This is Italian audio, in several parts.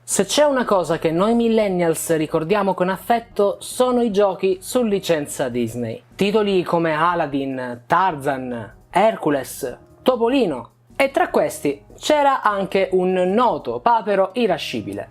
Se c'è una cosa che noi millennials ricordiamo con affetto sono i giochi su licenza Disney. Titoli come Aladdin, Tarzan, Hercules, Topolino e tra questi c'era anche un noto papero irascibile,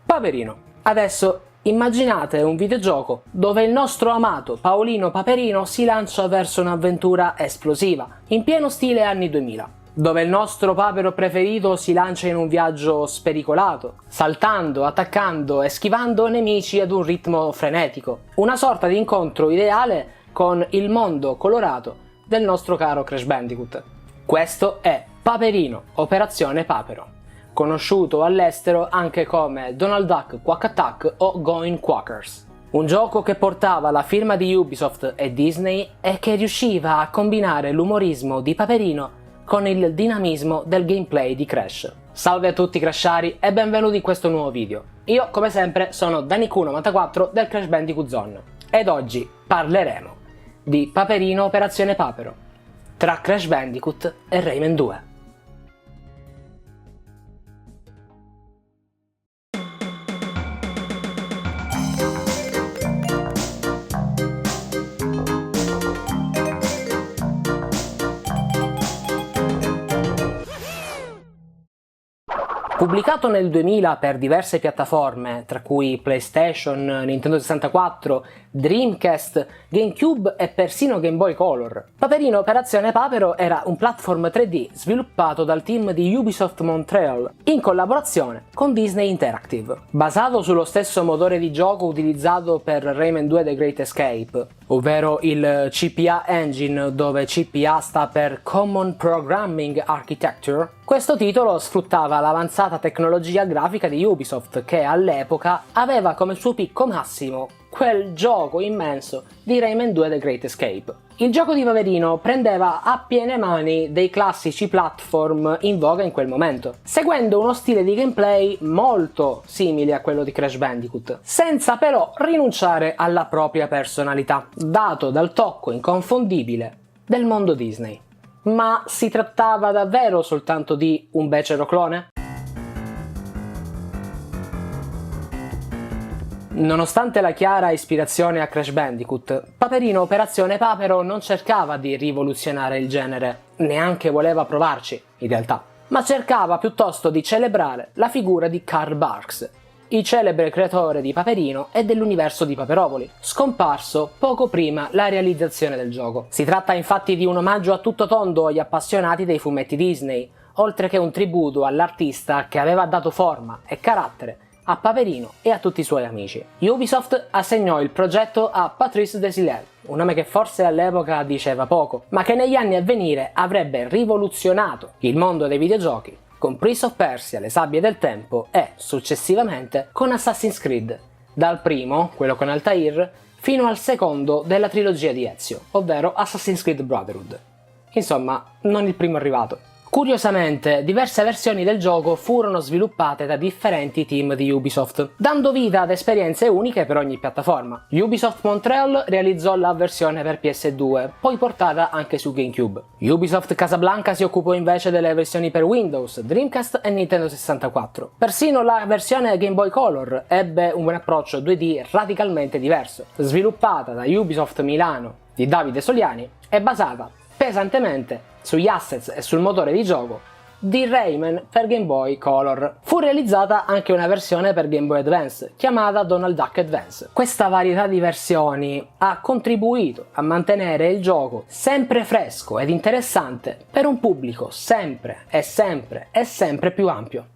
Paperino. Adesso immaginate un videogioco dove il nostro amato Paolino Paperino si lancia verso un'avventura esplosiva, in pieno stile anni 2000. Dove il nostro papero preferito si lancia in un viaggio spericolato, saltando, attaccando e schivando nemici ad un ritmo frenetico. Una sorta di incontro ideale con il mondo colorato del nostro caro Crash Bandicoot. Questo è Paperino, Operazione Papero, conosciuto all'estero anche come Donald Duck Quack Attack o Going Quackers. Un gioco che portava la firma di Ubisoft e Disney e che riusciva a combinare l'umorismo di Paperino con il dinamismo del gameplay di Crash. Salve a tutti crashari e benvenuti in questo nuovo video. Io come sempre sono Daniku94 del Crash Bandicoot Zone ed oggi parleremo di Paperino Operazione Papero tra Crash Bandicoot e Rayman 2. Pubblicato nel 2000 per diverse piattaforme, tra cui PlayStation, Nintendo 64, Dreamcast, GameCube e persino Game Boy Color, Paperino Operazione Papero era un platform 3D sviluppato dal team di Ubisoft Montreal in collaborazione con Disney Interactive. Basato sullo stesso motore di gioco utilizzato per Rayman 2 The Great Escape, ovvero il CPA Engine, dove CPA sta per Common Programming Architecture, questo titolo sfruttava l'avanzata tecnologia grafica di Ubisoft che all'epoca aveva come suo picco massimo quel gioco immenso di Rayman 2 The Great Escape. Il gioco di Paperino prendeva a piene mani dei classici platform in voga in quel momento, seguendo uno stile di gameplay molto simile a quello di Crash Bandicoot, senza però rinunciare alla propria personalità, dato dal tocco inconfondibile del mondo Disney. Ma si trattava davvero soltanto di un becero clone? Nonostante la chiara ispirazione a Crash Bandicoot, Paperino Operazione Papero non cercava di rivoluzionare il genere, neanche voleva provarci, in realtà, ma cercava piuttosto di celebrare la figura di Carl Barks, il celebre creatore di Paperino e dell'universo di Paperopoli, scomparso poco prima la realizzazione del gioco. Si tratta infatti di un omaggio a tutto tondo agli appassionati dei fumetti Disney, oltre che un tributo all'artista che aveva dato forma e carattere a Paperino e a tutti i suoi amici. Ubisoft assegnò il progetto a Patrice Desilets, un nome che forse all'epoca diceva poco, ma che negli anni a venire avrebbe rivoluzionato il mondo dei videogiochi con Prince of Persia, Le Sabbie del Tempo e, successivamente, con Assassin's Creed, dal primo, quello con Altair, fino al secondo della trilogia di Ezio, ovvero Assassin's Creed Brotherhood. Insomma, non il primo arrivato. Curiosamente, diverse versioni del gioco furono sviluppate da differenti team di Ubisoft, dando vita ad esperienze uniche per ogni piattaforma. Ubisoft Montreal realizzò la versione per PS2, poi portata anche su GameCube. Ubisoft Casablanca si occupò invece delle versioni per Windows, Dreamcast e Nintendo 64. Persino la versione Game Boy Color ebbe un approccio 2D radicalmente diverso, sviluppata da Ubisoft Milano di Davide Soliani e basata pesantemente sugli assets e sul motore di gioco di Rayman per Game Boy Color. Fu realizzata anche una versione per Game Boy Advance, chiamata Donald Duck Advance. Questa varietà di versioni ha contribuito a mantenere il gioco sempre fresco ed interessante per un pubblico sempre più ampio.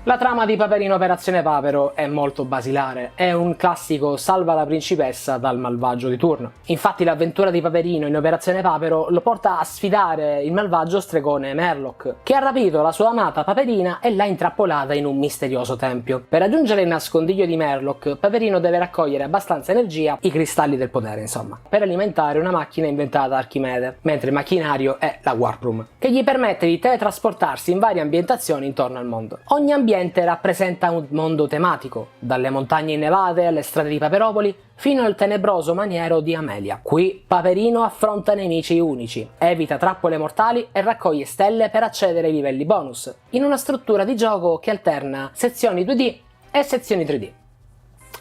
La trama di Paperino Operazione Papero è molto basilare, è un classico salva la principessa dal malvagio di turno. Infatti l'avventura di Paperino in Operazione Papero lo porta a sfidare il malvagio stregone Merlock, che ha rapito la sua amata Paperina e l'ha intrappolata in un misterioso tempio. Per raggiungere il nascondiglio di Merlock, Paperino deve raccogliere abbastanza energia, i cristalli del potere insomma, per alimentare una macchina inventata da Archimede, mentre il macchinario è la Warp Room, che gli permette di teletrasportarsi in varie ambientazioni intorno al mondo. Ogni ambiente L'ambiente rappresenta un mondo tematico, dalle montagne innevate alle strade di Paperopoli fino al tenebroso maniero di Amelia. Qui Paperino affronta nemici unici, evita trappole mortali e raccoglie stelle per accedere ai livelli bonus, in una struttura di gioco che alterna sezioni 2D e sezioni 3D.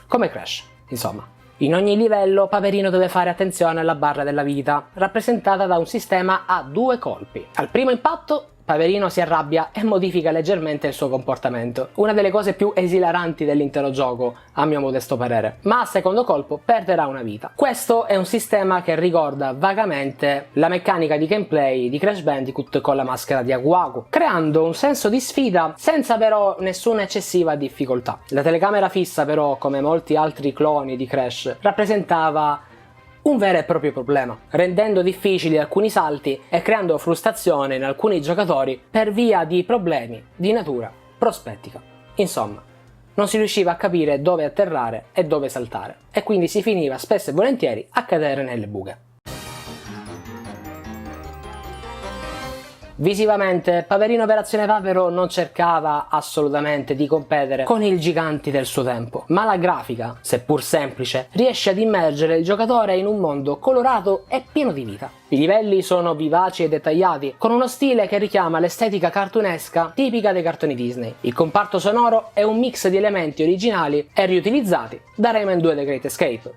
Come Crash, insomma. In ogni livello Paperino deve fare attenzione alla barra della vita, rappresentata da un sistema a 2 colpi. Al primo impatto Paperino si arrabbia e modifica leggermente il suo comportamento, una delle cose più esilaranti dell'intero gioco, a mio modesto parere, ma al secondo colpo perderà una vita. Questo è un sistema che ricorda vagamente la meccanica di gameplay di Crash Bandicoot con la maschera di Aku Aku, creando un senso di sfida senza però nessuna eccessiva difficoltà. La telecamera fissa però, come molti altri cloni di Crash, rappresentava un vero e proprio problema, rendendo difficili alcuni salti e creando frustrazione in alcuni giocatori per via di problemi di natura prospettica. Insomma, non si riusciva a capire dove atterrare e dove saltare, e quindi si finiva spesso e volentieri a cadere nelle buche. Visivamente, Paperino Operazione Papero non cercava assolutamente di competere con i giganti del suo tempo, ma la grafica, seppur semplice, riesce ad immergere il giocatore in un mondo colorato e pieno di vita. I livelli sono vivaci e dettagliati, con uno stile che richiama l'estetica cartunesca tipica dei cartoni Disney. Il comparto sonoro è un mix di elementi originali e riutilizzati da Rayman 2 The Great Escape,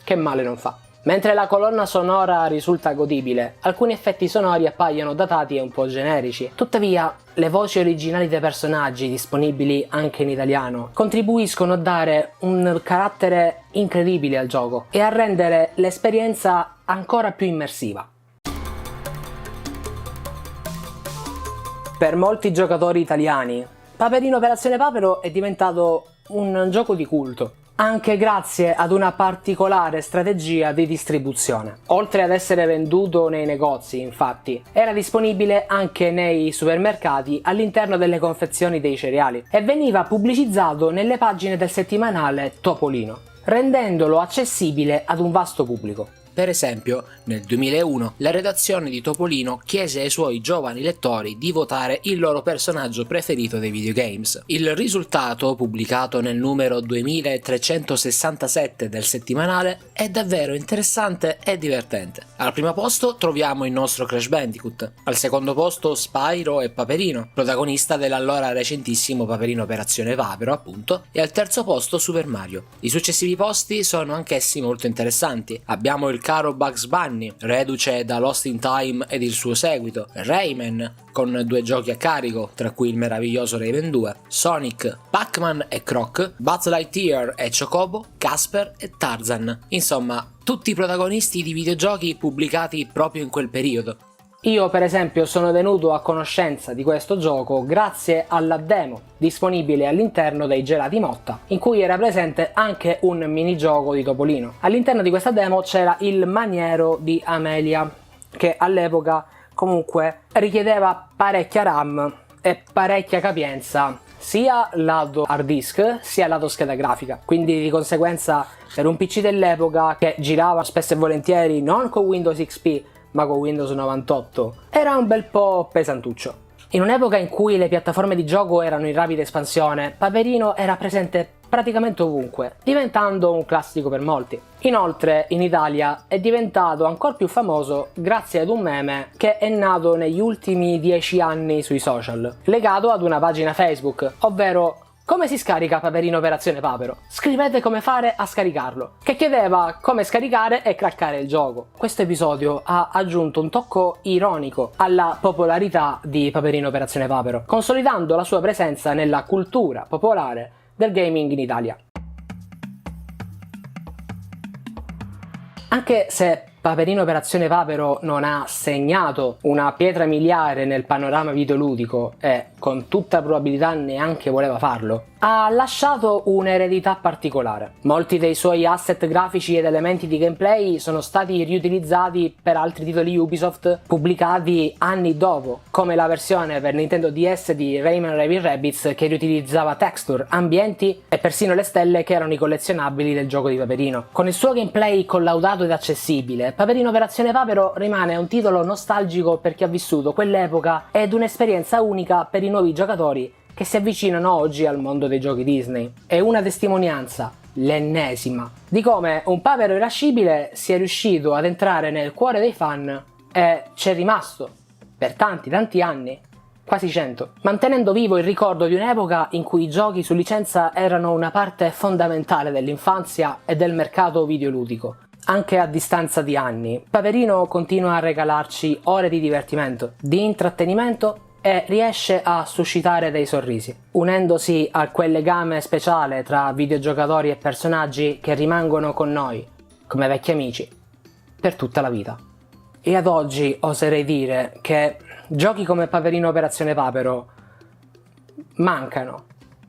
che male non fa. Mentre la colonna sonora risulta godibile, alcuni effetti sonori appaiono datati e un po' generici. Tuttavia, le voci originali dei personaggi, disponibili anche in italiano, contribuiscono a dare un carattere incredibile al gioco e a rendere l'esperienza ancora più immersiva. Per molti giocatori italiani, Paperino Operazione Papero è diventato un gioco di culto, anche grazie ad una particolare strategia di distribuzione. Oltre ad essere venduto nei negozi, infatti, era disponibile anche nei supermercati all'interno delle confezioni dei cereali e veniva pubblicizzato nelle pagine del settimanale Topolino, rendendolo accessibile ad un vasto pubblico. Per esempio, nel 2001 la redazione di Topolino chiese ai suoi giovani lettori di votare il loro personaggio preferito dei videogames. Il risultato, pubblicato nel numero 2367 del settimanale, è davvero interessante e divertente. Al primo posto troviamo il nostro Crash Bandicoot, al secondo posto Spyro e Paperino, protagonista dell'allora recentissimo Paperino Operazione Papero, appunto, e al terzo posto Super Mario. I successivi posti sono anch'essi molto interessanti. Abbiamo il caro Bugs Bunny, reduce da Lost in Time ed il suo seguito, Rayman, con 2 giochi a carico, tra cui il meraviglioso Rayman 2, Sonic, Pac-Man e Croc, Buzz Lightyear e Chocobo, Casper e Tarzan. Insomma, tutti i protagonisti di videogiochi pubblicati proprio in quel periodo. Io per esempio sono venuto a conoscenza di questo gioco grazie alla demo disponibile all'interno dei Gelati Motta, in cui era presente anche un minigioco di Topolino. All'interno di questa demo c'era il maniero di Amelia, che all'epoca comunque richiedeva parecchia RAM e parecchia capienza, sia lato hard disk sia lato scheda grafica, quindi di conseguenza per un PC dell'epoca che girava spesso e volentieri non con Windows XP ma con Windows 98, era un bel po' pesantuccio. In un'epoca in cui le piattaforme di gioco erano in rapida espansione, Paperino era presente praticamente ovunque, diventando un classico per molti. Inoltre, in Italia è diventato ancora più famoso grazie ad un meme che è nato negli ultimi 10 anni sui social, legato ad una pagina Facebook, ovvero "Come si scarica Paperino Operazione Papero? Scrivete come fare a scaricarlo", che chiedeva come scaricare e craccare il gioco. Questo episodio ha aggiunto un tocco ironico alla popolarità di Paperino Operazione Papero, consolidando la sua presenza nella cultura popolare del gaming in Italia. Anche se Paperino Operazione Papero non ha segnato una pietra miliare nel panorama videoludico e con tutta probabilità neanche voleva farlo, ha lasciato un'eredità particolare. Molti dei suoi asset grafici ed elementi di gameplay sono stati riutilizzati per altri titoli Ubisoft pubblicati anni dopo, come la versione per Nintendo DS di Rayman Raving Rabbids che riutilizzava texture, ambienti e persino le stelle che erano i collezionabili del gioco di Paperino. Con il suo gameplay collaudato ed accessibile, Paperino Operazione Papero rimane un titolo nostalgico per chi ha vissuto quell'epoca ed un'esperienza unica per i nuovi giocatori che si avvicinano oggi al mondo dei giochi Disney. È una testimonianza, l'ennesima, di come un Papero irascibile sia riuscito ad entrare nel cuore dei fan e c'è rimasto per tanti anni, quasi 100, mantenendo vivo il ricordo di un'epoca in cui i giochi su licenza erano una parte fondamentale dell'infanzia e del mercato videoludico. Anche a distanza di anni, Paperino continua a regalarci ore di divertimento, di intrattenimento e riesce a suscitare dei sorrisi, unendosi a quel legame speciale tra videogiocatori e personaggi che rimangono con noi, come vecchi amici, per tutta la vita. E ad oggi oserei dire che giochi come Paperino Operazione Papero mancano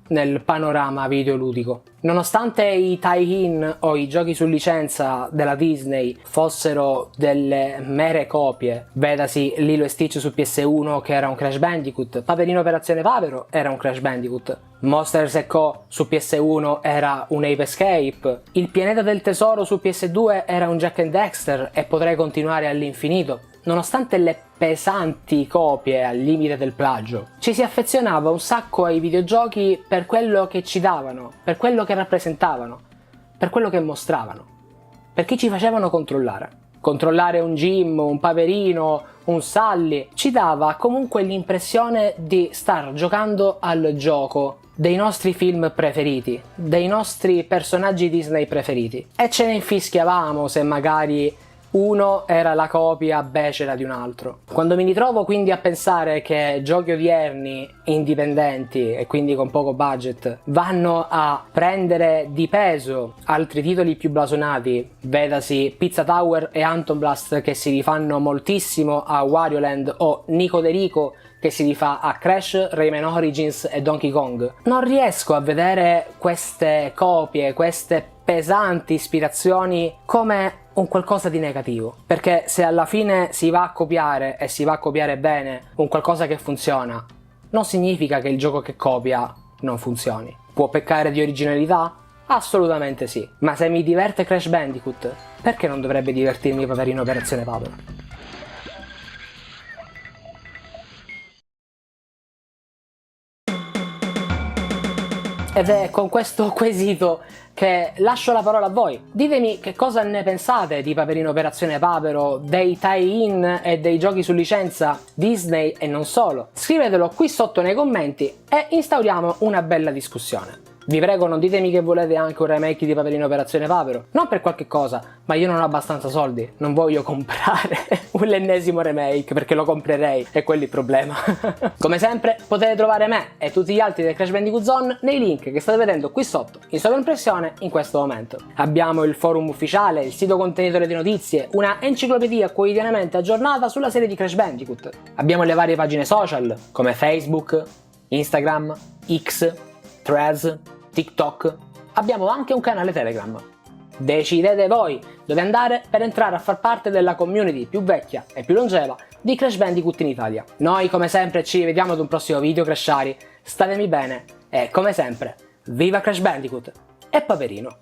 nel panorama videoludico. Nonostante i tie-in o i giochi su licenza della Disney fossero delle mere copie, vedasi Lilo e Stitch su PS1 che era un Crash Bandicoot, Paperino Operazione Papero era un Crash Bandicoot, Monsters & Co su PS1 era un Ape Escape, Il Pianeta del Tesoro su PS2 era un Jak and Daxter e potrei continuare all'infinito. Nonostante le pesanti copie al limite del plagio, ci si affezionava un sacco ai videogiochi per quello che ci davano, per quello che rappresentavano, per quello che mostravano, perché ci facevano controllare. Controllare un Jim, un Paperino, un Sully, ci dava comunque l'impressione di star giocando al gioco dei nostri film preferiti, dei nostri personaggi Disney preferiti. E ce ne infischiavamo se magari uno era la copia becera di un altro. Quando mi ritrovo quindi a pensare che giochi odierni indipendenti e quindi con poco budget vanno a prendere di peso altri titoli più blasonati, vedasi Pizza Tower e Anton Blast che si rifanno moltissimo a Wario Land o Nico De Rico che si rifà a Crash, Rayman Origins e Donkey Kong, non riesco a vedere queste copie, queste pesanti ispirazioni come un qualcosa di negativo, perché se alla fine si va a copiare e si va a copiare bene un qualcosa che funziona, non significa che il gioco che copia non funzioni. Può peccare di originalità? Assolutamente sì, ma se mi diverte Crash Bandicoot, perché non dovrebbe divertirmi Paperino Operazione Papero? Ed è con questo quesito che lascio la parola a voi. Ditemi che cosa ne pensate di Paperino Operazione Papero, dei tie-in e dei giochi su licenza Disney e non solo. Scrivetelo qui sotto nei commenti e instauriamo una bella discussione. Vi prego, non ditemi che volete anche un remake di Paperino Operazione Papero, non per qualche cosa, ma io non ho abbastanza soldi, non voglio comprare l'ennesimo remake perché lo comprerei, è quello il problema. Come sempre potete trovare me e tutti gli altri del Crash Bandicoot Zone nei link che state vedendo qui sotto in sovraimpressione in questo momento. Abbiamo il forum ufficiale, il sito contenitore di notizie, una enciclopedia quotidianamente aggiornata sulla serie di Crash Bandicoot. Abbiamo le varie pagine social come Facebook, Instagram, X, Threads, TikTok. Abbiamo anche un canale Telegram. Decidete voi dove andare per entrare a far parte della community più vecchia e più longeva di Crash Bandicoot in Italia. Noi come sempre ci vediamo ad un prossimo video Crashari, statemi bene e come sempre, viva Crash Bandicoot e Paperino!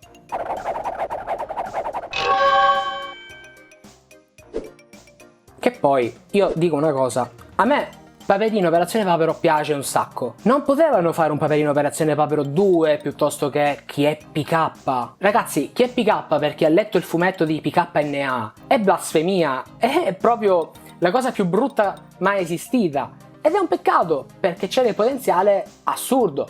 Che poi, io dico una cosa, a me Paperino Operazione Papero piace un sacco. Non potevano fare un Paperino Operazione Papero 2 piuttosto che Chi è PK? Ragazzi, Chi è PK per chi ha letto il fumetto di PKNA è blasfemia, è proprio la cosa più brutta mai esistita. Ed è un peccato perché c'è del potenziale assurdo.